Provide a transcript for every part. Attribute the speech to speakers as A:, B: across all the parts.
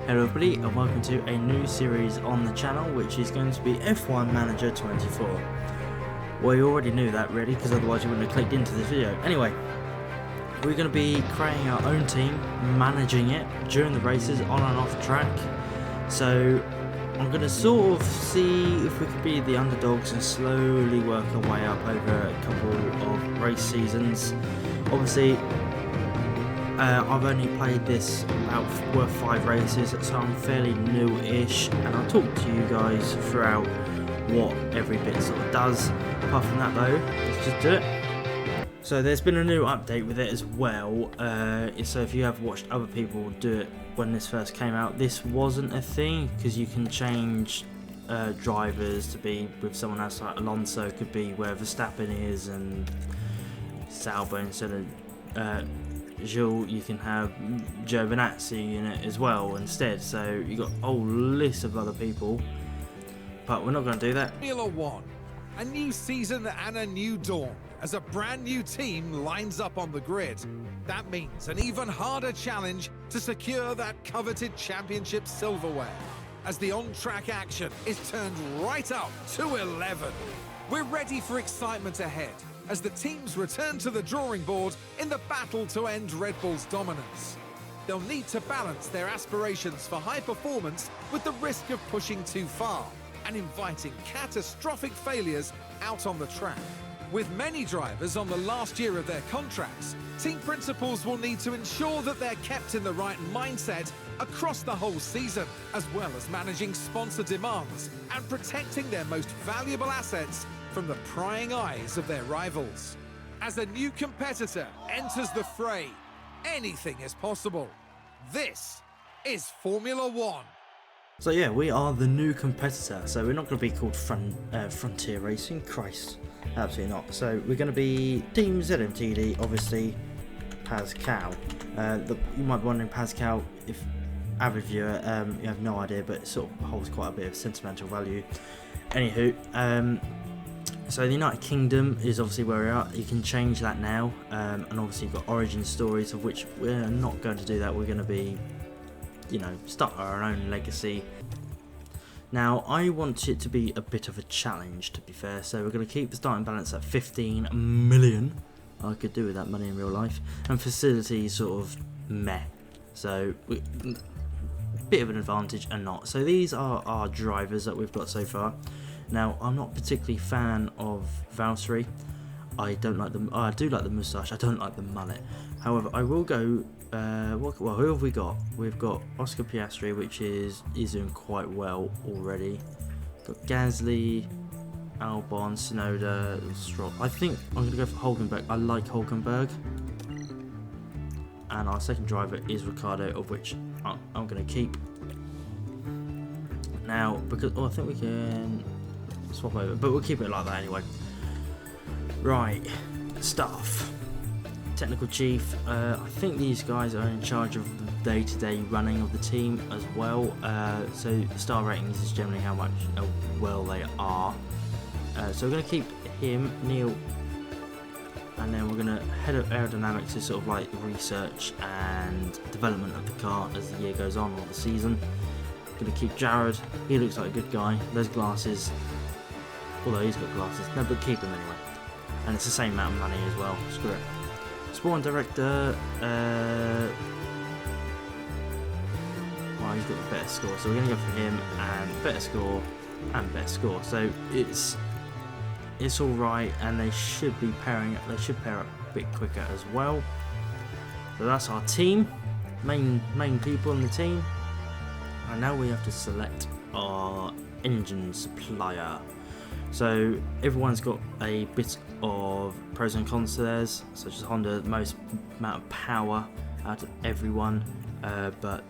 A: Hello everybody and welcome to a new series on the channel, which is going to be F1 Manager 24. Well, you already knew that really, because otherwise you wouldn't have clicked into this video. Anyway, we're going to be creating our own team, managing it during the races on and off track. So I'm going to sort of see if we could be the underdogs and slowly work our way up over a couple of race seasons. Obviously, I've only played this about 5 races, so I'm fairly new-ish, and I'll talk to you guys throughout what every bit sort of does. Apart from that though, let's just do it. So there's been a new update with it as well, so if you have watched other people do it when this first came out, this wasn't a thing, because you can change drivers to be with someone else, like Alonso could be where Verstappen is, and Sauber instead of Gilles, you can have Giovinazzi in it as well instead, so you got a whole list of other people, but we're not going to do that.
B: Formula One, a new season and a new dawn as a brand new team lines up on the grid. That means an even harder challenge to secure that coveted championship silverware, as the on-track action is turned right up to 11. We're ready for excitement ahead as the teams return to the drawing board in the battle to end Red Bull's dominance. They'll need to balance their aspirations for high performance with the risk of pushing too far and inviting catastrophic failures out on the track. With many drivers on the last year of their contracts, team principals will need to ensure that they're kept in the right mindset across the whole season, as well as managing sponsor demands and protecting their most valuable assets from the prying eyes of their rivals. As a new competitor enters the fray, anything is possible. This is Formula One.
A: So yeah, we are the new competitor, so we're not going to be called Frontier Racing, Christ, absolutely not. So we're going to be Team ZMTD, obviously Pascal. You might be wondering, Pascal, if avid viewer, you have no idea, but it sort of holds quite a bit of sentimental value. Anywho, so the United Kingdom is obviously where we are. You can change that now, and obviously you've got origin stories, of which we're not going to do that. We're going to be, you know, start our own legacy. Now, I want it to be a bit of a challenge, to be fair, so we're going to keep the starting balance at 15 million. I could do with that money in real life. And facilities sort of meh. So, bit of an advantage and not. So these are our drivers that we've got so far. Now, I'm not particularly fan of Valtteri. I don't like them. I do like the moustache. I don't like the mullet. However, I will go. Well, who have we got? We've got Oscar Piastri, which is doing quite well already. Got Gasly, Albon, Tsunoda, Stroll. I think I'm going to go for Hulkenberg. I like Hulkenberg. And our second driver is Ricciardo, of which I'm going to keep. Now, because I think we can swap over, but we'll keep it like that anyway. Right, staff. Technical chief, I think these guys are in charge of the day-to-day running of the team as well, so the star ratings is generally how well they are. So we're going to keep him, Neil, and then we're going to head of aerodynamics is sort of like research and development of the car as the year goes on, or the season. Going to keep Jared, he looks like a good guy. Those glasses, although he's got glasses, no, but keep him anyway. And it's the same amount of money as well, screw it. Spawn director, well, he's got the better score, so we're going to go for him, and better score, and better score. So it's alright, and they should be pairing up, they should pair up a bit quicker as well. So that's our team, main people in the team. And now we have to select our engine supplier. So everyone's got a bit of pros and cons to theirs, such as Honda, the most amount of power out of everyone, but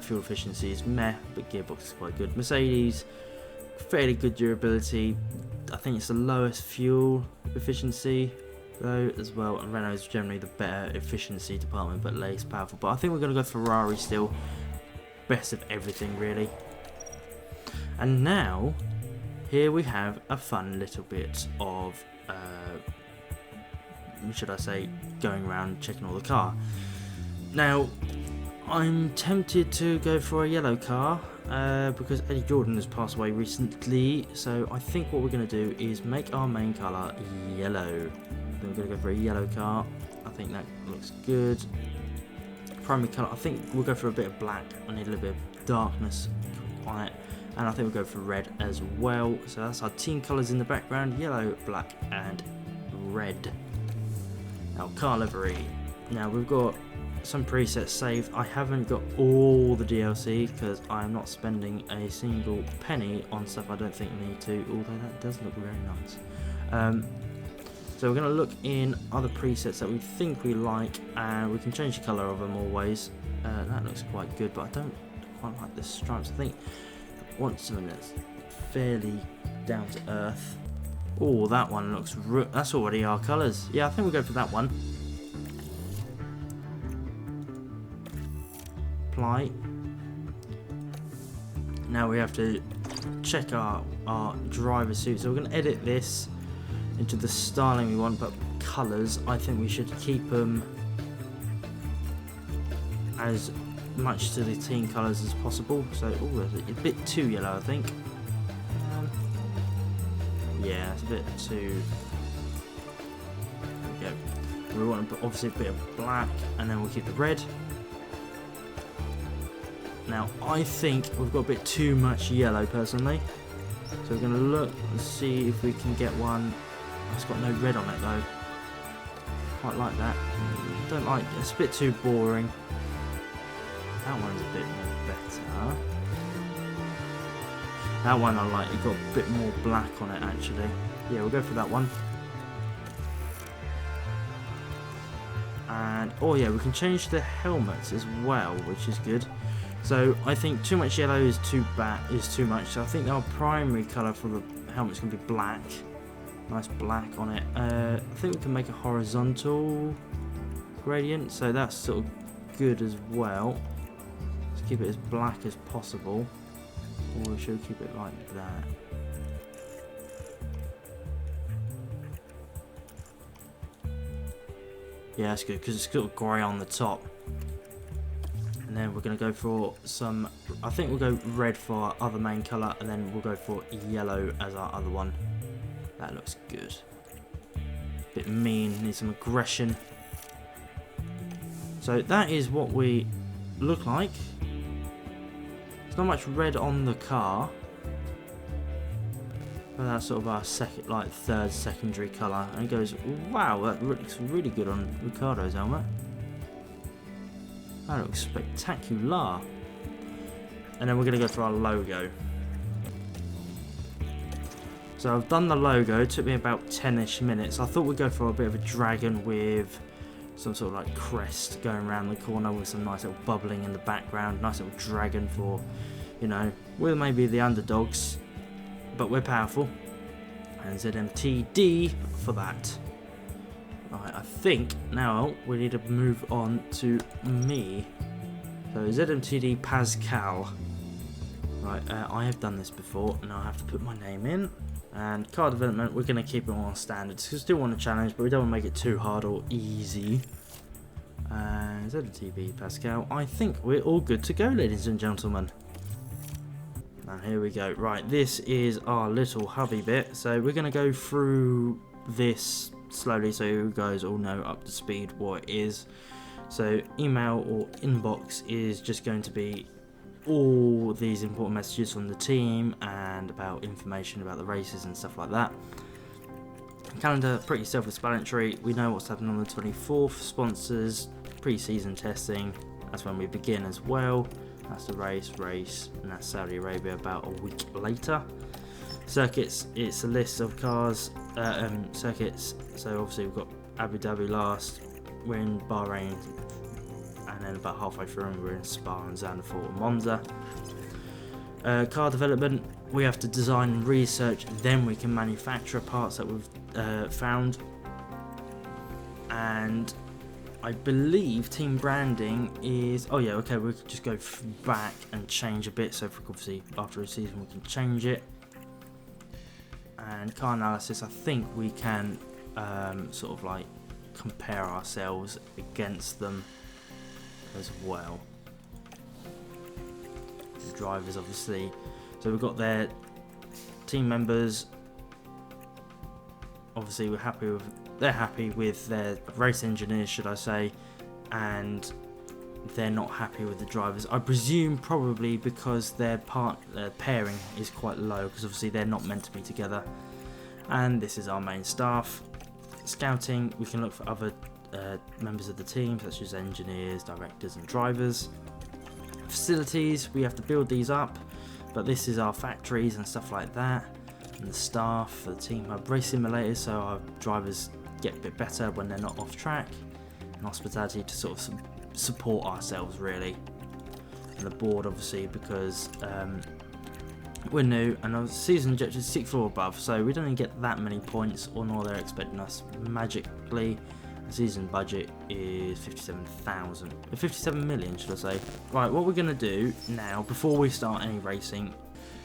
A: fuel efficiency is meh, but gearbox is quite good. Mercedes, fairly good durability. I think it's the lowest fuel efficiency though as well, and Renault is generally the better efficiency department, but less powerful. But I think we're going to go Ferrari still. Best of everything really. And now here we have a fun little bit of should I say, going around checking all the car. Now I'm tempted to go for a yellow car because Eddie Jordan has passed away recently, so I think what we're going to do is make our main colour yellow. Then we're going to go for a yellow car. I think that looks good. Primary colour, I think we'll go for a bit of black. I need a little bit of darkness on it, and I think we'll go for red as well. So that's our team colours in the background: yellow, black and red. Now car livery. Now we've got some presets saved. I haven't got all the DLC because I'm not spending a single penny on stuff I don't think I need to, although that does look very nice. So we're going to look in other presets that we think we like, and we can change the colour of them always. That looks quite good, but I don't quite like the stripes. I think I want something that's fairly down to earth. Oh, that one looks, that's already our colours. Yeah, I think we'll go for that one. Apply. Now we have to check our driver suit. So we're going to edit this into the styling we want, but colours, I think we should keep them as much to the team colours as possible. So, oh, a bit too yellow, I think. Yeah, it's a bit too. There we go. We want to put obviously a bit of black, and then we'll keep the red. Now, I think we've got a bit too much yellow, personally. So we're going to look and see if we can get one. It's got no red on it, though. Quite like that. Don't like it. It's a bit too boring. That one's a bit more better. That one I like. It got a bit more black on it, actually. Yeah, we'll go for that one. And, oh yeah, we can change the helmets as well, which is good. So I think too much yellow is too much. So I think our primary colour for the helmet's going to be black. Nice black on it. I think we can make a horizontal gradient, so that's sort of good as well. Let's keep it as black as possible, or we should keep it like that. Yeah, that's good because it's got grey on the top. And then we're going to go for some, I think we'll go red for our other main colour, and then we'll go for yellow as our other one. That looks good. Bit mean, need some aggression. So that is what we look like. There's not much red on the car, but that's sort of our second, like third secondary colour. And it goes, wow, that looks really good on Ricardo's helmet. That looks spectacular. And then we're going to go for our logo. So I've done the logo, it took me about 10ish minutes. I thought we'd go for a bit of a dragon with some sort of like crest going around the corner with some nice little bubbling in the background. Nice little dragon for, you know, we're maybe the underdogs, but we're powerful. And ZMTD for that. Right, I think now we need to move on to me. So ZMTD Pascal. Right, I have done this before, and I have to put my name in. And car development, we're going to keep it on standards because we still want a challenge, but we don't want to make it too hard or easy. And ZMTD Pascal, I think we're all good to go, ladies and gentlemen. And here we go. Right, this is our little hubby bit. So we're going to go through this slowly so you guys all know up to speed what it is. So email or inbox is just going to be all these important messages from the team and about information about the races and stuff like that. Calendar, pretty self-explanatory. We know what's happening on the 24th. Sponsors, pre-season testing, that's when we begin as well. That's the race, and that's Saudi Arabia about a week later. Circuits, it's a list of cars, circuits. So obviously we've got Abu Dhabi last, we're in Bahrain, and then about halfway through we're in Spa and Zandvoort and Monza. Car development, we have to design and research, then we can manufacture parts that we've found. And I believe team branding is, oh yeah, okay, we could just go back and change a bit, so obviously after a season we can change it. And car analysis, I think we can sort of like compare ourselves against them as well. drivers, obviously. So we've got their team members. Obviously, they're happy with their race engineers, should I say, and they're not happy with the drivers. I presume probably because their pairing is quite low, because obviously they're not meant to be together. And this is our main staff. Scouting, we can look for other members of the team, such as engineers, directors and drivers. Facilities, we have to build these up, but this is our factories and stuff like that. And the staff for the team hub, race simulators, so our drivers get a bit better when they're not off track. And hospitality to sort of support ourselves, really. And the board, obviously, because we're new, and our season objective is 6th or above, so we don't even get that many points, or nor they're expecting us magically. The season budget is 57 million, should I say. Right, what we're going to do now, before we start any racing,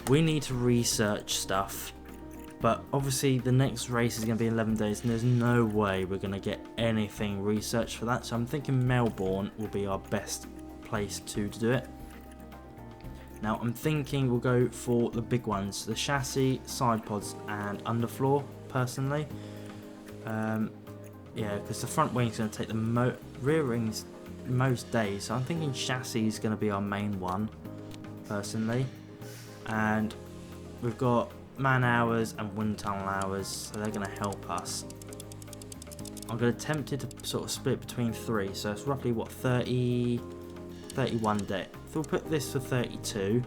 A: we need to research stuff. But obviously the next race is going to be 11 days, and there's no way we're going to get anything researched for that. So I'm thinking Melbourne will be our best place to do it. Now I'm thinking we'll go for the big ones, the chassis, side pods and underfloor, personally. Yeah, because the front wing is going to take the rear wings most days. So I'm thinking chassis is going to be our main one, personally. And we've got man hours and wind tunnel hours, so they're going to help us. I'm going to attempt to sort of split between 3, so it's roughly what, 31 day. If we'll put this for 32,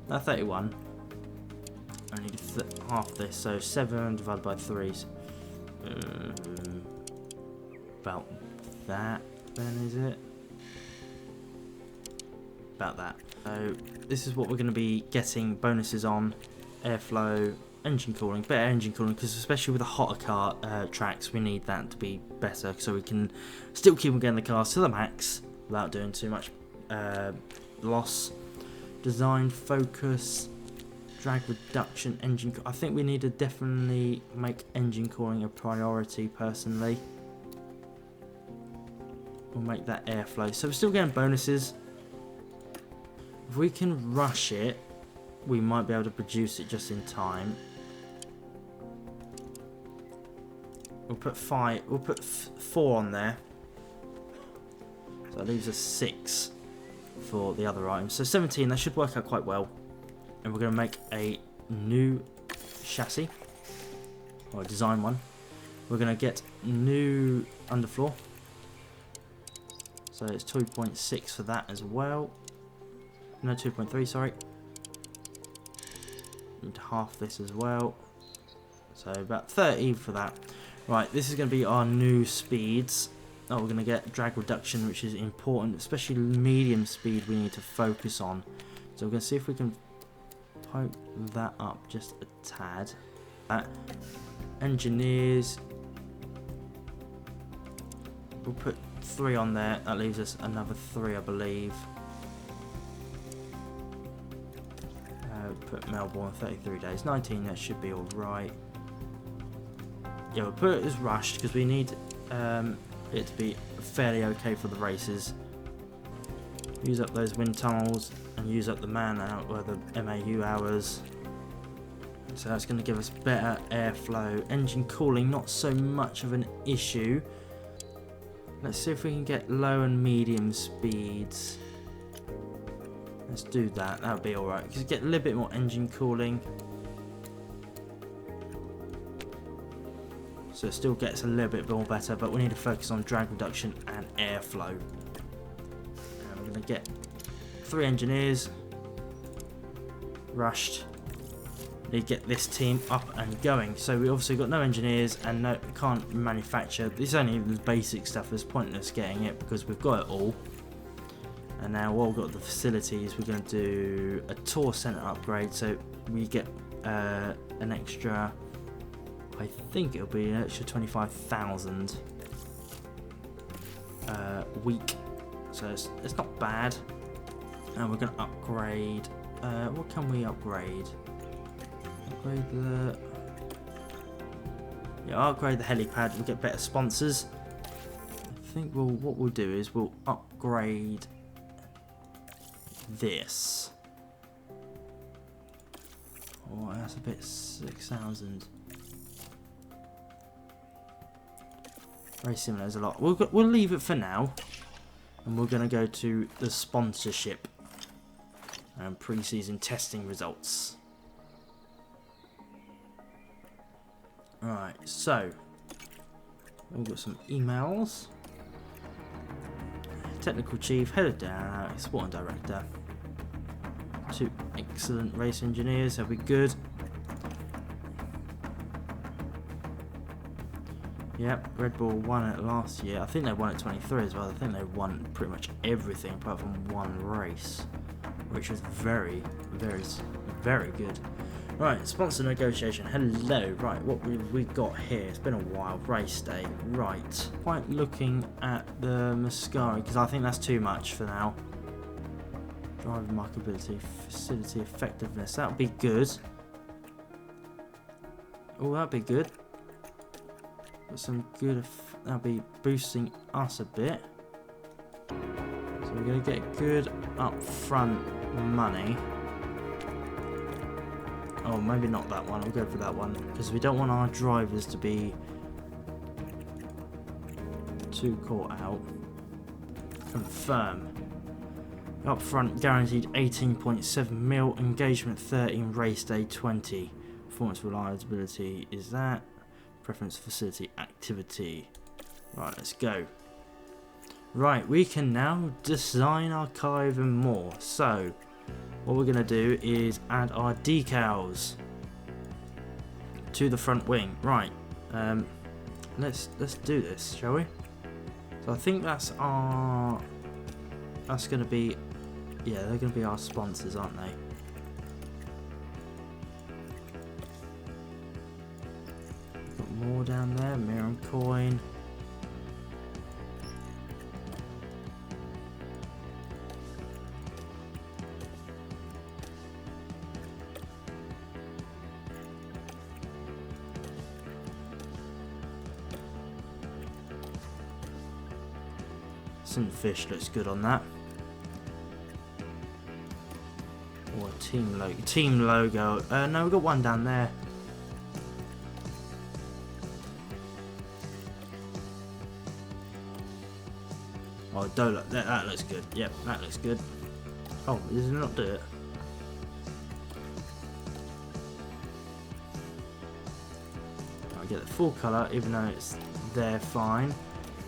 A: 31, I need half this, so 7 divided by 3, about that then, is it? About that. So this is what we're going to be getting bonuses on: airflow, engine cooling, better engine cooling, because especially with the hotter car tracks, we need that to be better, so we can still keep on getting the cars to the max without doing too much loss. Design focus, drag reduction, engine. I think we need to definitely make engine cooling a priority, personally. We'll make that airflow. So we're still getting bonuses. If we can rush it, we might be able to produce it just in time. We'll put 5. We'll put 4 on there. So that leaves us 6 for the other items. So 17. That should work out quite well. And we're going to make a new chassis, or a design one. We're going to get new underfloor. So it's 2.6 for that as well. No, 2.3, sorry. Need half this as well. So about 30 for that. Right, this is going to be our new speeds. Oh, we're going to get drag reduction, which is important, especially medium speed we need to focus on. So we're going to see if we can poke that up just a tad. Engineers. We'll put 3 on there. That leaves us another 3, I believe. Put Melbourne 33 days, 19. That should be all right. Yeah, we'll put it as rushed because we need it to be fairly okay for the races. Use up those wind tunnels and use up the man out or the MAU hours. So that's going to give us better airflow. Engine cooling, not so much of an issue. Let's see if we can get low and medium speeds. Let's do that. That would be alright. Because get a little bit more engine cooling. So it still gets a little bit more better, but we need to focus on drag reduction and airflow. And we're going to get 3 engineers. Rushed. Need to get this team up and going. So we obviously got no engineers and can't manufacture. This is only the basic stuff. There's pointless getting it because we've got it all. And now while we've got the facilities, we're going to do a tour center upgrade. So we get an extra, I think it'll be an extra 25,000 a week. So it's not bad. And we're going to upgrade. What can we upgrade? Upgrade the. Yeah, I'll upgrade the helipad. We'll get better sponsors. I think what we'll do is we'll upgrade this. Oh, that's a bit 6,000. Very similar, there's a lot. We'll leave it for now. And we're going to go to the sponsorship and pre-season testing results. Alright, so we've got some emails. Technical Chief, Head of Down, Sport and Director. 2 excellent race engineers, they'll be good. Yep, Red Bull won it last year. I think they won it 23 as well. I think they won pretty much everything apart from one race, which was very, very, very good. Right, sponsor negotiation. Hello. Right, what have we got here? It's been a while. Race day. Right. Quite looking at the Mascara because I think that's too much for now. Driver markability, facility effectiveness. That would be good. Oh, that'd be good. Got some good. That'll be boosting us a bit. So we're gonna get good upfront money. Oh, maybe not that one. I'll go for that one because we don't want our drivers to be too caught out. Confirm. Upfront guaranteed 18.7 mil. Engagement 13. Race day 20. Performance reliability is that. Preference facility activity. Right, let's go. Right, we can now design our car even more. So, what we're going to do is add our decals to the front wing. Right, let's do this, shall we? So I think that's going to be, yeah, they're going to be our sponsors, aren't they? More down there, mirror and coin. Fish looks good on that. Or team logo. Team logo. No, we've got one down there. Oh, Dola, that looks good. Yep, that looks good. Oh, does it not do it? I'll get the full colour, even though it's there fine.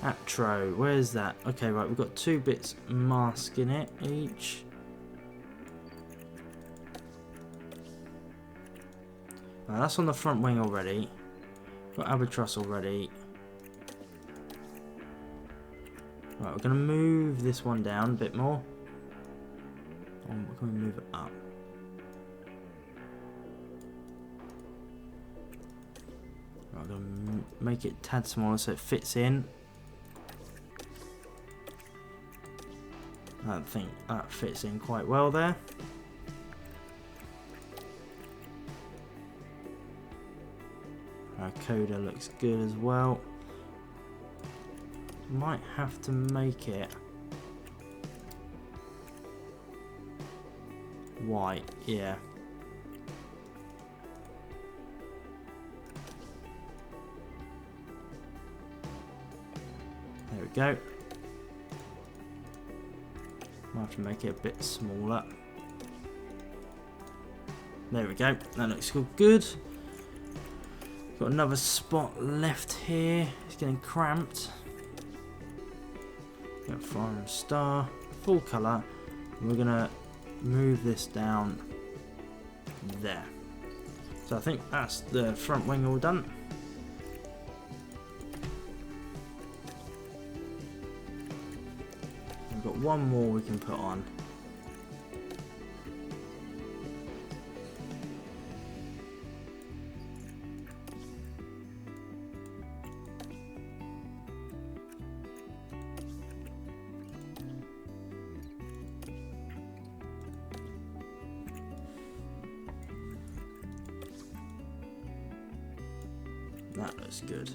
A: Aptro, where's that? Okay, right, we've got 2 bits masking it each. Now, that's on the front wing already. Got Albatross already. Right, we're going to move this one down a bit more. Oh, we're going to move it up. Right, I'm going to make it a tad smaller so it fits in. I think that fits in quite well there. Our coda looks good as well. Might have to make it white, yeah. There we go. Might have to make it a bit smaller. There we go. That looks good. Got another spot left here. It's getting cramped. Got Fire and Star. Full colour. We're going to move this down there. So I think that's the front wing all done. We've got one more we can put on. That looks good.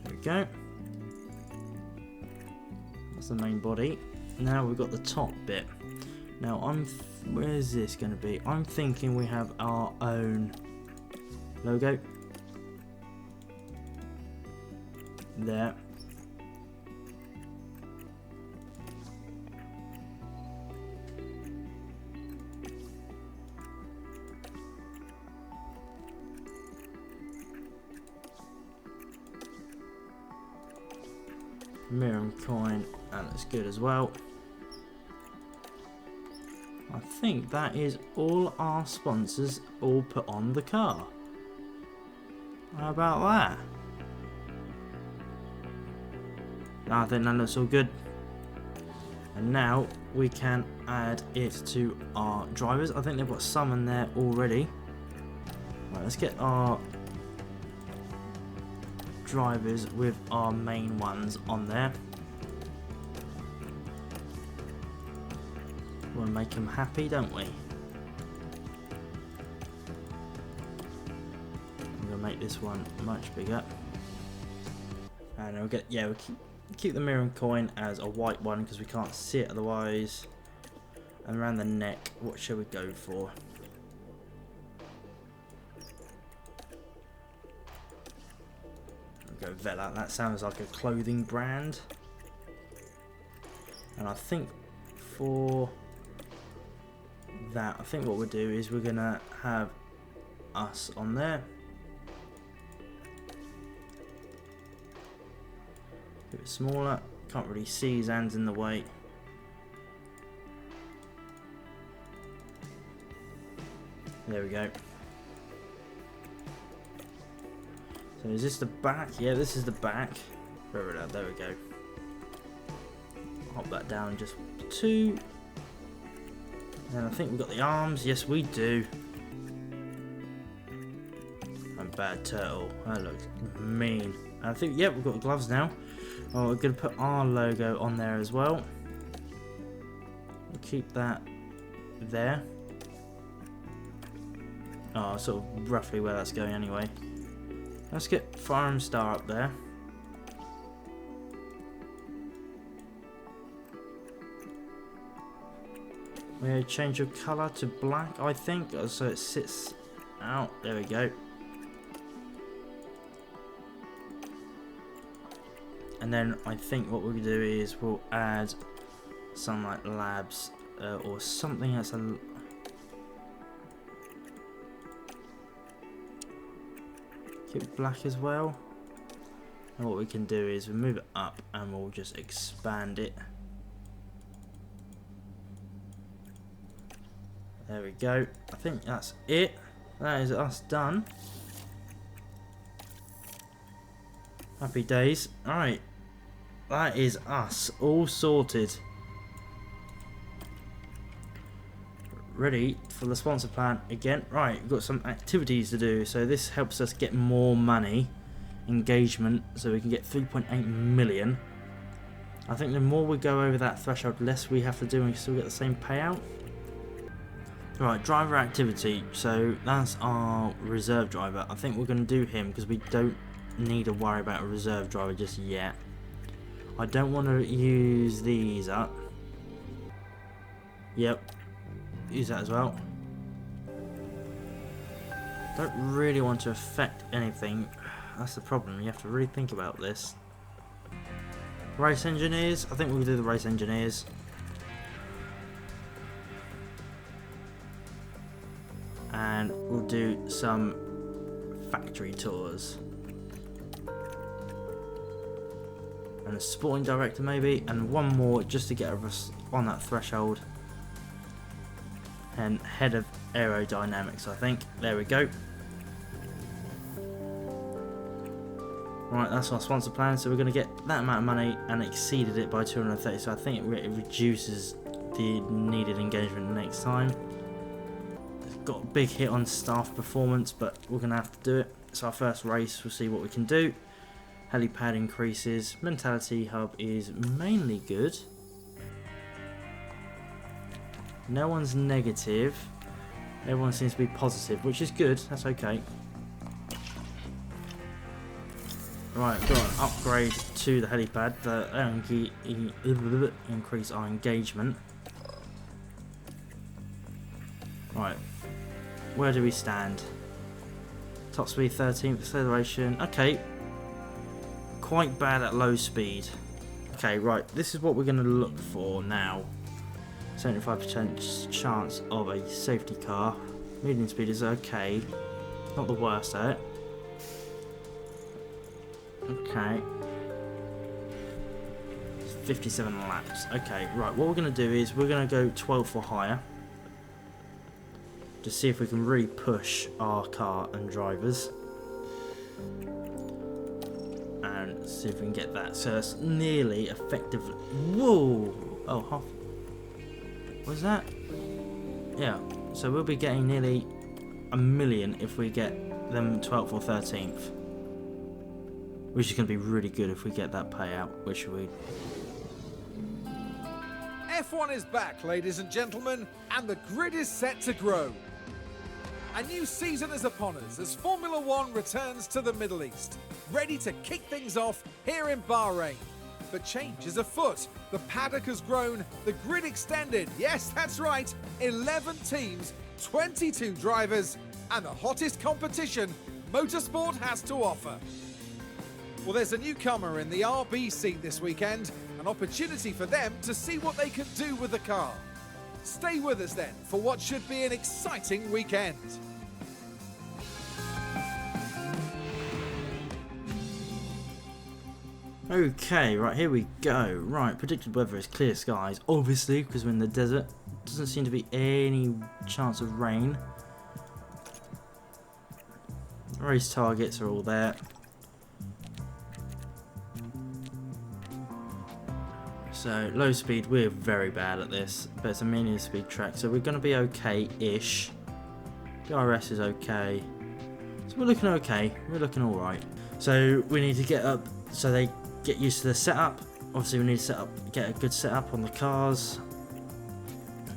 A: There we go. That's the main body. now we've got the top bit. Now where is this going to be? I'm thinking we have our own logo there. Mirror and coin, that looks good as well. I think that is all our sponsors all put on the car. How about that? I think that looks all good. And now we can add it to our drivers. I think they've got some in there already. Right, let's get our drivers with our main ones on there. We want to make them happy, don't we? I'm going to make this one much bigger. And we'll get, yeah, we'll keep the mirror and coin as a white one because we can't see it otherwise. And around the neck, what shall we go for? We'll go Vela, that sounds like a clothing brand. And I think for that, I think what we'll do is we're gonna have us on there. A bit smaller, can't really see his hands in the way. There we go. So is this the back? Yeah, this is the back. There we go. Hop that down just 2. And I think we've got the arms. Yes, we do. And bad turtle. That looks mean. And I think, yep, we've got the gloves now. Oh, we're going to put our logo on there as well. We'll keep that there. Oh, sort of roughly where that's going anyway. Let's get Fire and Star up there. We change your colour to black, I think, so it sits out. There we go. And then I think what we'll do is we'll add some like labs or something that's a. Keep it black as well. And what we can do is we'll move it up and we'll just expand it. There we go. I think that's it. That is us done. Happy days. Alright. That is us all sorted. Ready for the sponsor plan again. Right, we've got some activities to do. So this helps us get more money. Engagement. So we can get 3.8 million. I think the more we go over that threshold, less we have to do and we still get the same payout. Right, driver activity. So that's our reserve driver. I think we're going to do him because we don't need to worry about a reserve driver just yet. I don't want to use these up. Yep, use that as well. Don't really want to affect anything. That's the problem. You have to really think about this. Race engineers. I think we'll do the race engineers. And we'll do some factory tours. And a sporting director maybe, and one more just to get us on that threshold. And head of aerodynamics, I think. There we go. Right, that's our sponsor plan. So we're going to get that amount of money and exceeded it by 230. So I think it reduces the needed engagement next time. Got a big hit on staff performance, but we're going to have to do it. It's our first race. We'll see what we can do. Helipad increases. Mentality hub is mainly good. No one's negative. Everyone seems to be positive, which is good. That's okay. Right, got an upgrade to the helipad that increase our engagement. Right, where do we stand? Top speed 13th, acceleration. Okay, quite bad at low speed. Okay, right, this is what we're going to look for now. 75% chance of a safety car. Medium speed is okay, not the worst at it. Okay. 57 laps. Okay, right, what we're going to do is we're going to go 12 or higher. To see if we can really push our car and drivers. And see if we can get that. So it's nearly effectively... Whoa! Oh, half... What is that? Yeah, so we'll be getting nearly 1 million if we get them 12th or 13th. Which is going to be really good if we get that payout, which we...
B: F1 is back, ladies and gentlemen, and the grid is set to grow. A new season is upon us as Formula One returns to the Middle East, ready to kick things off here in Bahrain. But change is afoot. The paddock has grown, the grid extended. Yes, that's right, 11 teams, 22 drivers, and the hottest competition motorsport has to offer. Well, there's a newcomer in the RB seat this weekend, an opportunity for them to see what they can do with the car. Stay with us then for what should be an exciting weekend.
A: Okay, right, here we go. Right, predicted weather is clear skies, obviously, because we're in the desert. Doesn't seem to be any chance of rain. Race targets are all there. So, low speed, we're very bad at this, but it's a medium speed track, so we're going to be okay-ish. DRS is okay. So we're looking okay, we're looking alright. So, we need to get up, so they get used to the setup. Obviously, we need to get a good setup on the cars.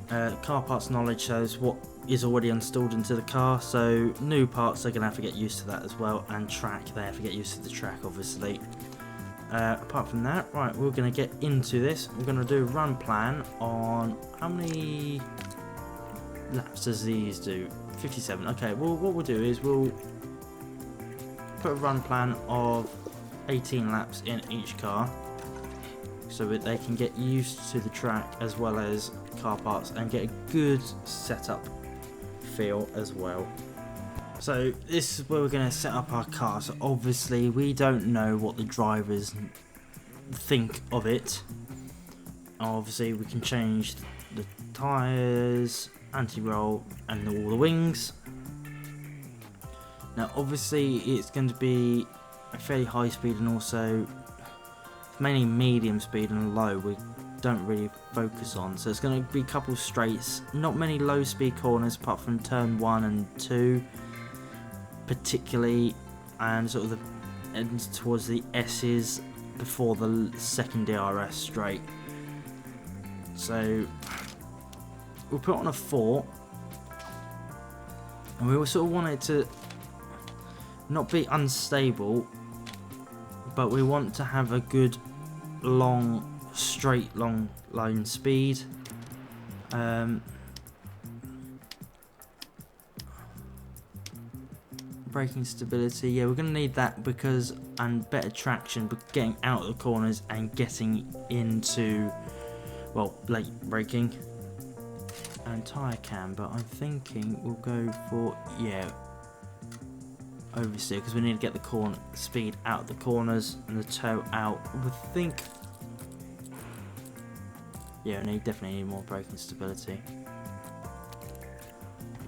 A: Car parts knowledge shows what is already installed into the car, so new parts, they're going to have to get used to that as well, and track, they have to get used to the track, obviously. Apart from that, right, we're going to get into this. We're going to do a run plan on how many laps does these do? 57. Okay, well, what we'll do is we'll put a run plan of 18 laps in each car so that they can get used to the track as well as car parts and get a good setup feel as well. So this is where we're going to set up our car. So obviously we don't know what the drivers think of it. Obviously we can change the tyres, anti-roll and all the wings. Now obviously it's going to be a fairly high speed and also mainly medium speed and low we don't really focus on. So it's going to be a couple straights, not many low speed corners apart from turn 1 and 2. Particularly, and sort of the ends towards the S's before the second DRS straight. So we'll put on a 4, and we sort of want it to not be unstable, but we want to have a good long straight long line speed. Braking stability, yeah, we're going to need that because, and better traction, but getting out of the corners and getting into, well, late braking. And tyre cam, but I'm thinking we'll go for, yeah, oversteer, because we need to get the corner speed out of the corners and the toe out. We think, yeah, we definitely need more braking stability.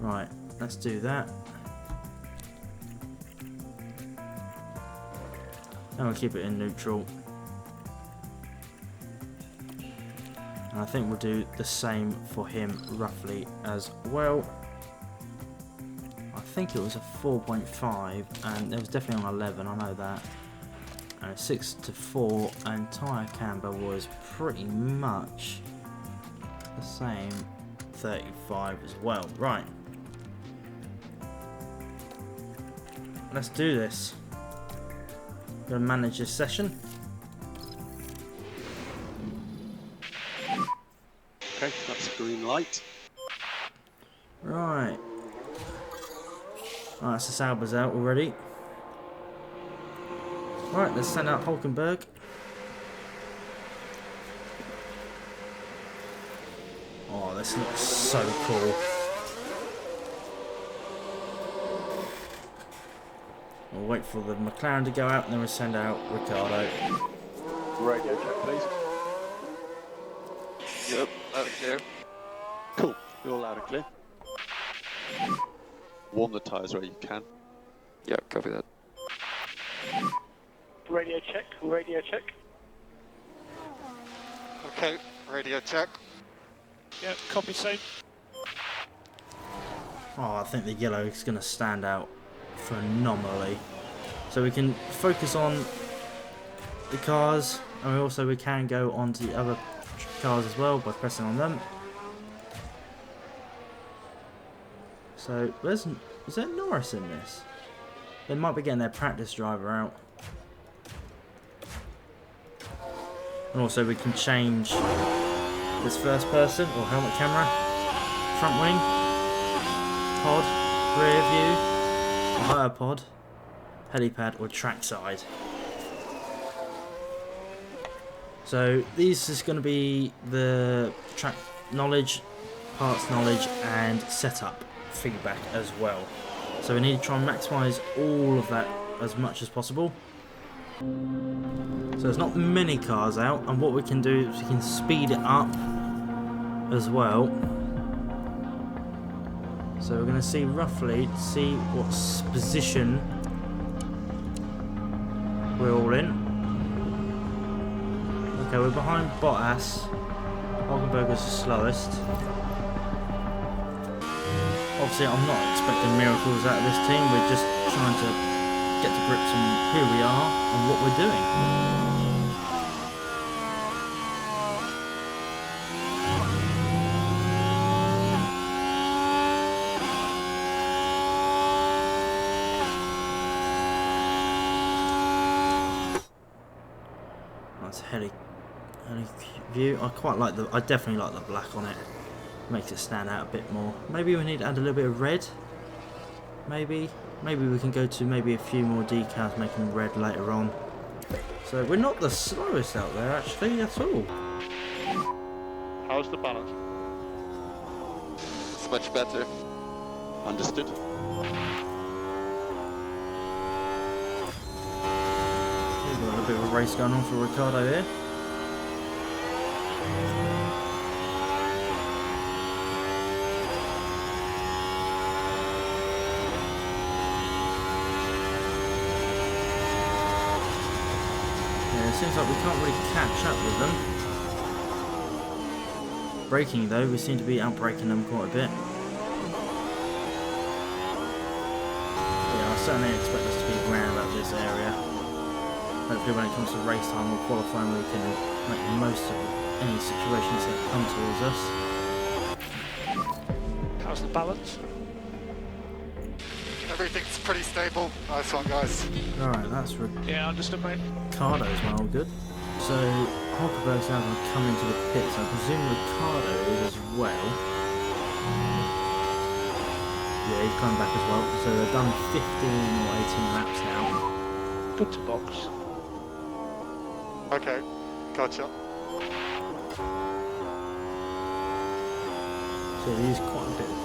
A: Right, let's do that. And we'll keep it in neutral. And I think we'll do the same for him roughly as well. I think it was a 4.5 and it was definitely on 11, I know that. And 6 to 4 and tyre camber was pretty much the same, 35 as well. Right. Let's do this. Gonna manage this session.
C: Okay, that's green light.
A: Right. Alright, so Sauber's out already. Right, let's send out Hulkenberg. Oh, this looks so cool. We'll wait for the McLaren to go out and then we'll send out Ricciardo.
C: Radio check, please.
D: Yep, loud and clear.
C: Cool, you're loud and clear. Warm the tyres where you can.
D: Yep, copy that.
E: Radio check, radio check.
D: Okay, radio check.
E: Yep, copy same.
A: Oh, I think the yellow is going to stand out phenomenally. So we can focus on the cars, and we can go on to the other cars as well by pressing on them. So is there Norris in this? They might be getting their practice driver out. And also we can change this first person or helmet camera, front wing, pod, rear view, higher pod, helipad or trackside. So these is going to be the track knowledge, parts knowledge and setup feedback as well. So we need to try and maximise all of that as much as possible. So there's not many cars out, and what we can do is we can speed it up as well. So we're going to see roughly, see what position we're all in. Okay, we're behind Bottas. Hulkenberg is the slowest. Obviously, I'm not expecting miracles out of this team. We're just trying to get to grips on who we are and what we're doing. Nice heli view. I definitely like the black on it. Makes it stand out a bit more. Maybe we need to add a little bit of red. Maybe we can go to maybe a few more decals making red later on. So we're not the slowest out there actually at all.
E: How's the balance?
D: It's much better.
C: Understood.
A: We've got a bit of a race going on for Ricciardo here. It seems like we can't really catch up with them. Braking though, we seem to be outbraking them quite a bit. Yeah, I certainly expect us to be around about this area. Hopefully when it comes to race time or qualifying we can make the most of any situations that come towards us.
E: How's the balance?
D: Everything's pretty stable. Nice one, guys.
A: Alright, that's
E: Yeah, understood, mate.
A: Ricardo as well, good. So, Hulkenberg's now going to come into the pits. I presume Ricardo is as well. Yeah, he's coming back as well. So they've done 15 or 18 laps now.
E: Good to box.
D: Okay, gotcha.
A: So they use quite a bit of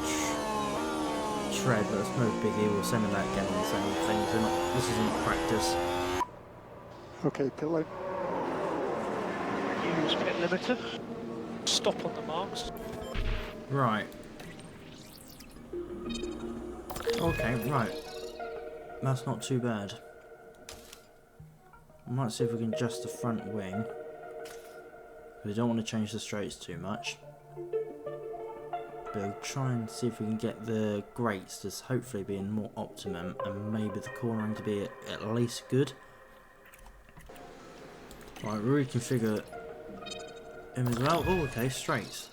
A: tread, but it's no biggie. We'll send them back again on the same thing. So this isn't practice.
C: Okay, pit lane.
E: Use pit limiter. Stop on the marks.
A: Right. Okay, right. That's not too bad. I might see if we can adjust the front wing. We don't want to change the straights too much. We'll try and see if we can get the grates to hopefully be in more optimum and maybe the cornering to be at least good. Right, reconfigure him as well. Oh, okay, straights.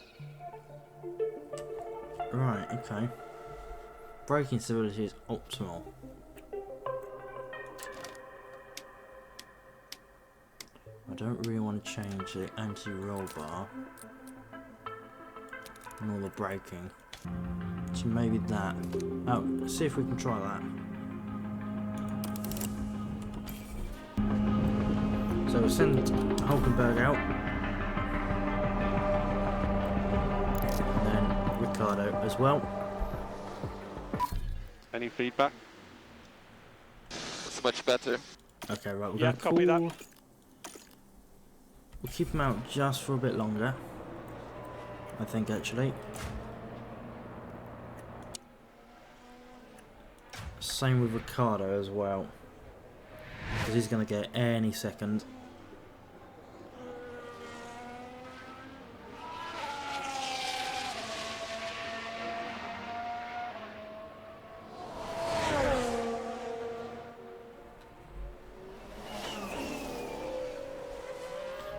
A: Right, okay. Braking stability is optimal. don't really want to change the anti-roll bar and all the braking. So maybe that. Oh, let's see if we can try that. So we'll send Hulkenberg out. And then Ricciardo as well.
C: Any feedback?
D: It's much better.
A: Okay, right, we're
E: Yeah,
A: gonna
E: copy that.
A: We'll keep him out just for a bit longer, I think, actually. Same with Ricciardo as well, because he's going to get any second.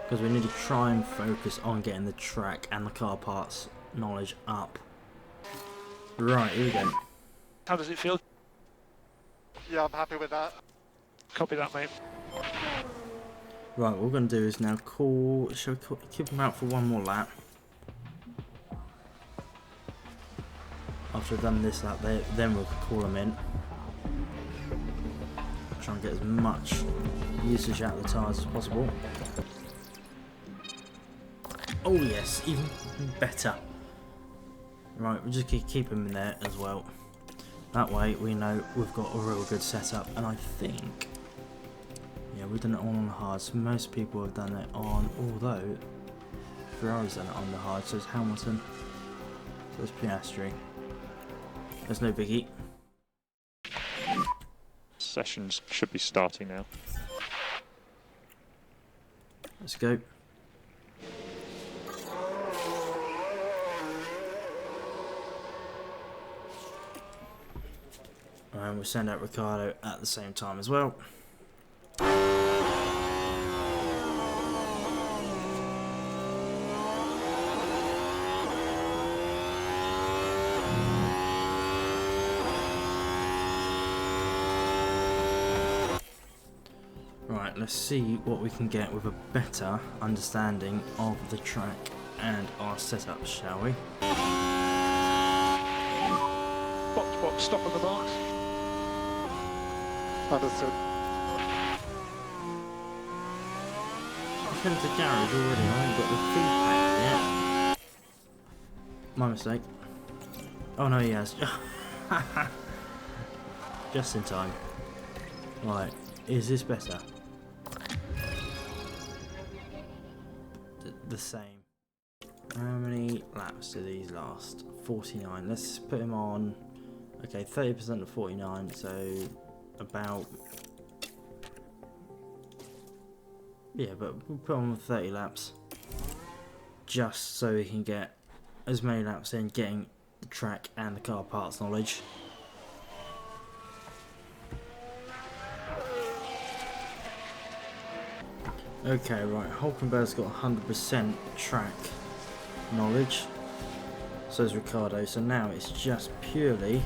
A: Because we need to try and focus on getting the track and the car parts knowledge up. Right, here we go.
E: How does it feel?
D: Yeah, I'm happy with that.
E: Copy that, mate.
A: Right, what we're going to do is now shall we keep them out for one more lap? After we've done this lap, then we'll call them in. Try and get as much usage out of the tyres as possible. Oh yes, even better. Right, we'll just keep them in there as well. That way we know we've got a real good setup, and I think, yeah, we've done it all on the hards. Most people have done it on, although Ferrari's done it on the hard, so it's Hamilton, so it's Piastri. There's no biggie.
F: Sessions should be starting now.
A: Let's go. And we'll send out Ricciardo at the same time as well. Right, let's see what we can get with a better understanding of the track and our setup, shall we?
E: Box, stop on the marks.
D: Understood.
A: I've been to the garage already, I haven't got the feedback yet. My mistake. Oh no, he has. Just in time. Right, is this better? The same. How many laps do these last? 49. Let's put him on. Okay, 30% of 49, so about. Yeah, but we'll put on 30 laps. Just so we can get as many laps in, getting the track and the car parts knowledge. Okay, right, Hulkenberg's got 100% track knowledge, so is Ricciardo, so now it's just purely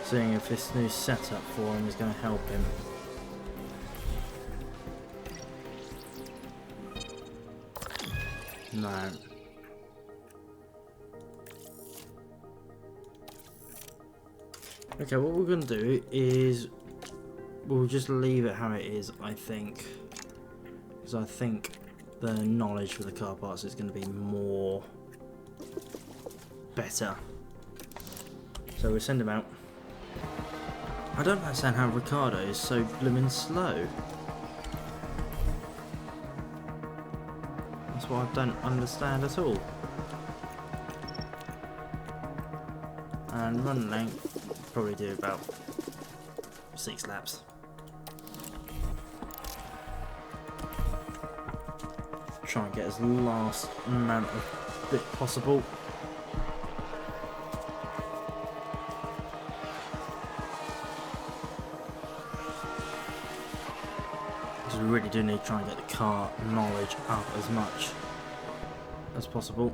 A: seeing if this new setup for him is going to help him. No. Okay, what we're going to do is we'll just leave it how it is, I think, because I think the knowledge for the car parts is going to be more better. So we'll send him out. I don't understand how Ricciardo is so blooming slow. That's what I don't understand at all. And run length, probably do about 6 laps. Try and get as last amount of bit possible. Because we really do need to try and get the car knowledge up as much as possible.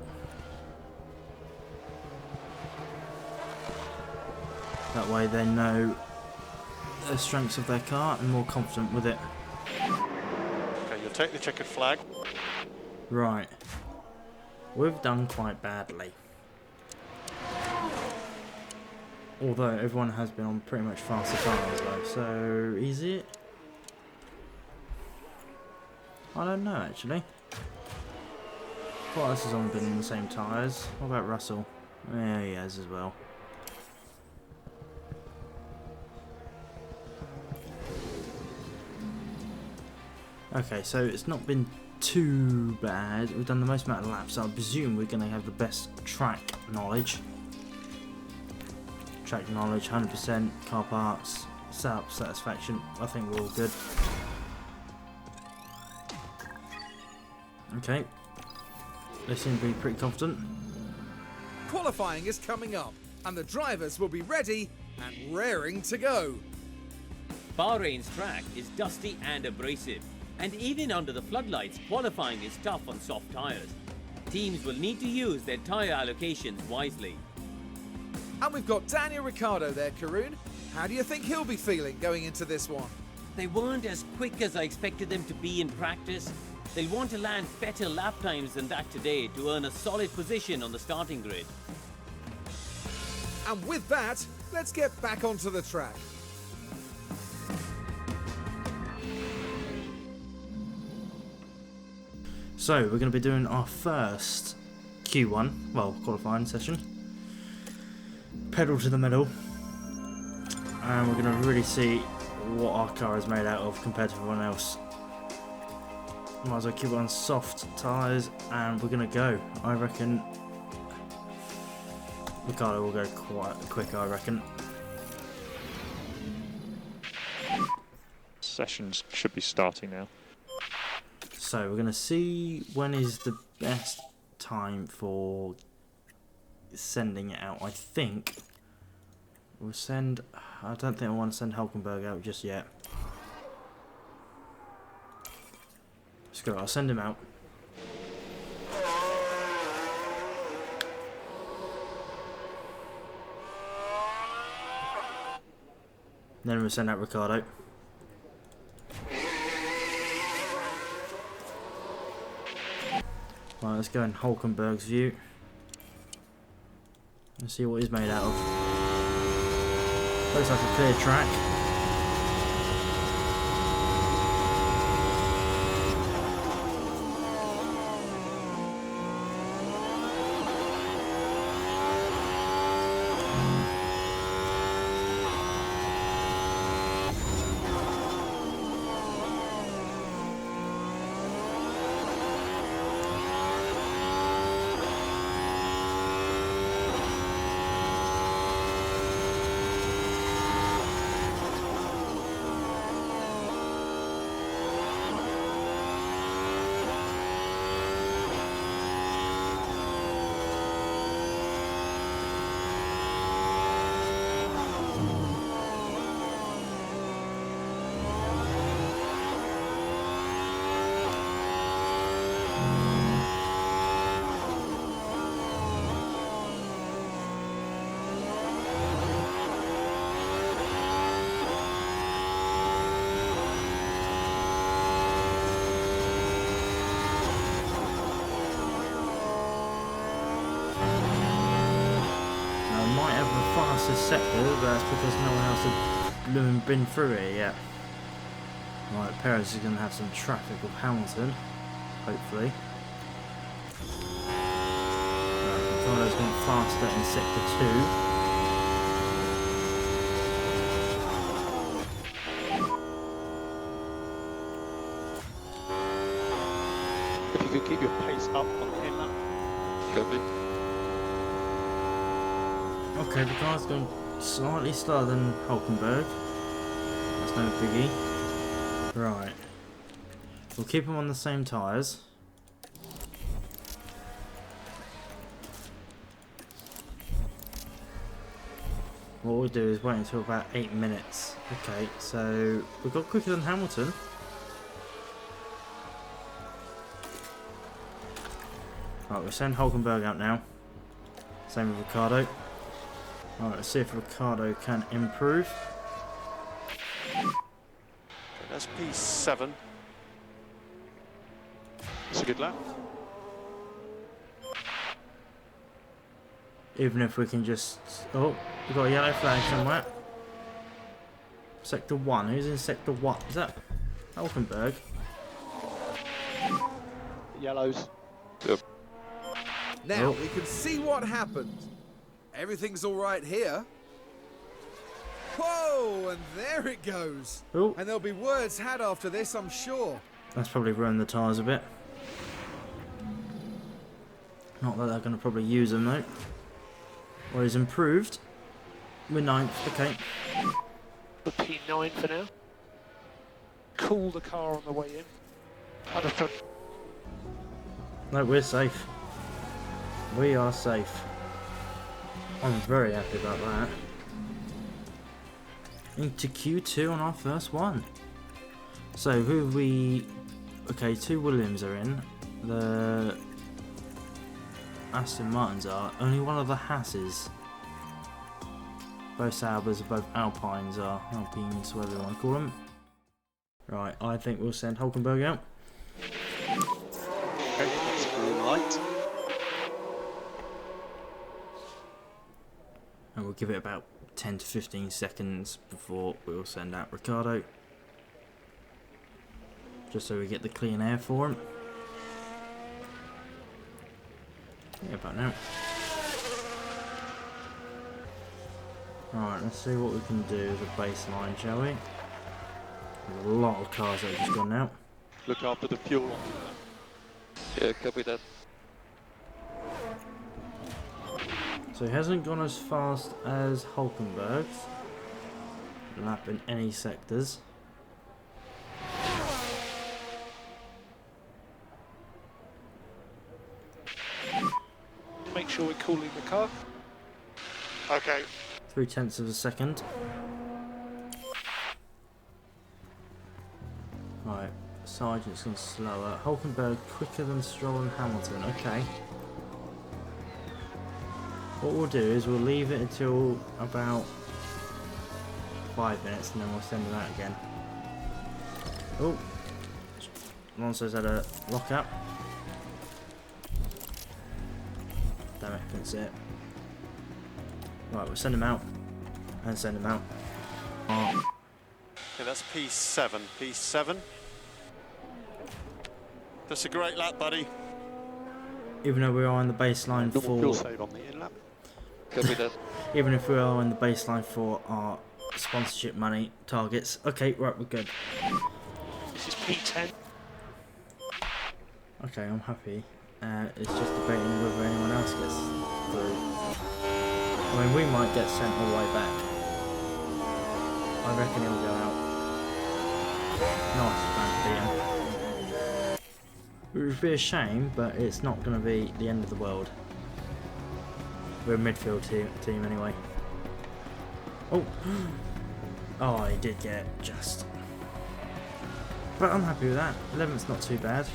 A: That way they know the strengths of their car and more confident with it.
G: take the checkered flag.
A: Right. We've done quite badly. Although everyone has been on pretty much faster cars though, so is it? I don't know actually. Bottas has only been in the same tyres. What about Russell? Yeah, he has as well. Okay, so it's not been too bad. We've done the most amount of laps, so I presume we're going to have the best track knowledge. Track knowledge, 100%, car parts, setup satisfaction. I think we're all good. Okay. They seem to be pretty confident.
B: Qualifying is coming up, and the drivers will be ready and raring to go.
H: Bahrain's track is dusty and abrasive, and even under the floodlights, qualifying is tough on soft tyres. Teams will need to use their tyre allocations wisely.
B: And we've got Daniel Ricciardo there, Karun. How do you think he'll be feeling going into this one?
H: They weren't as quick as I expected them to be in practice. They'll want to land better lap times than that today to earn a solid position on the starting grid.
B: And with that, let's get back onto the track.
A: So we're going to be doing our first Q1, well, qualifying session. Pedal to the metal. And we're going to really see what our car is made out of compared to everyone else. Might as well keep it on soft tyres and we're going to go. I reckon Ricciardo will go quite quick, I reckon.
F: Sessions should be starting now.
A: So we're going to see when is the best time for sending it out. I think we'll send, I don't think I want to send Hulkenberg out just yet. Let's go, I'll send him out. Then we'll send out Ricciardo. Right, let's go in Hulkenberg's view. Let's see what he's made out of. Looks like a clear track. Fastest sector, but that's because no one else had been through it yet. Right, Perez is going to have some traffic with Hamilton, hopefully. Right, Ricciardo's gone faster in sector 2.
G: If you could keep your pace up on the in lap. Copy.
A: Okay, the car's going slightly slower than Hulkenberg. That's no biggie. Right. We'll keep them on the same tyres. What we'll do is wait until about 8 minutes. Okay, so we've got quicker than Hamilton. Right, we'll send Hulkenberg out now. Same with Ricciardo. Alright, let's see if Ricciardo can improve.
G: Okay, that's P7.
C: That's a good lap.
A: Even if we can just... Oh, we've got a yellow flag somewhere. Sector 1. Who's in Sector 1? Is that Hulkenberg?
G: Yellows.
B: Now
A: Oh.
B: we can see what happened. Everything's all right here. Whoa, and there it goes.
A: Oh,
B: And there'll be words had after this, I'm sure.
A: that's probably ruined the tyres a bit. Not that they're going to probably use them though. Well, he's improved. We're 9th, okay.
E: The P9 for now. Cool the car on the way in. Understood.
A: No, we're safe. We are safe. I'm very happy about that. Into Q2 on our first one. So who have we... Okay, 2 Williams are in. The Aston Martins are. Only one of the Hasses. Both Saubers, both Alpines are. Alpines, whatever you want to call them. Right, I think we'll send Hulkenberg out.
C: Okay, that's green light.
A: And we'll give it about 10 to 15 seconds before we'll send out Ricardo. Just so we get the clean air for him. Yeah, about now. Alright, let's see what we can do as a baseline, shall we? There's a lot of cars that have just gone out.
C: Look after the fuel.
G: Yeah, copy that.
A: So he hasn't gone as fast as Hulkenberg's lap in any sectors.
E: Make sure we're cooling the car.
D: Okay.
A: 0.3 of a second. Right, Sargent's gone slower. Hulkenberg quicker than Stroll and Hamilton. Okay. What we'll do is we'll leave it until about 5 minutes and then we'll send them out again. Oh, Alonso's had a lockout. Damn it, couldn't see it. Right, we'll send him out and send him out. Oh.
C: Okay, that's P7. P7. That's a great lap, buddy.
A: Even though we are on the baseline
C: Normal fuel
A: for,
C: save on the in lap.
G: Copy that.
A: even if we are on the baseline for our sponsorship money targets. Okay, right, we're good.
E: This is P10.
A: Okay, I'm happy. It's just debating whether anyone else gets through. I mean, we might get sent all the way back. I reckon he'll go out. Nice, man, beat him. It would be a shame, but it's not going to be the end of the world. We're a midfield team anyway. Oh, oh, he did get it, just. But I'm happy with that. 11th's not too bad.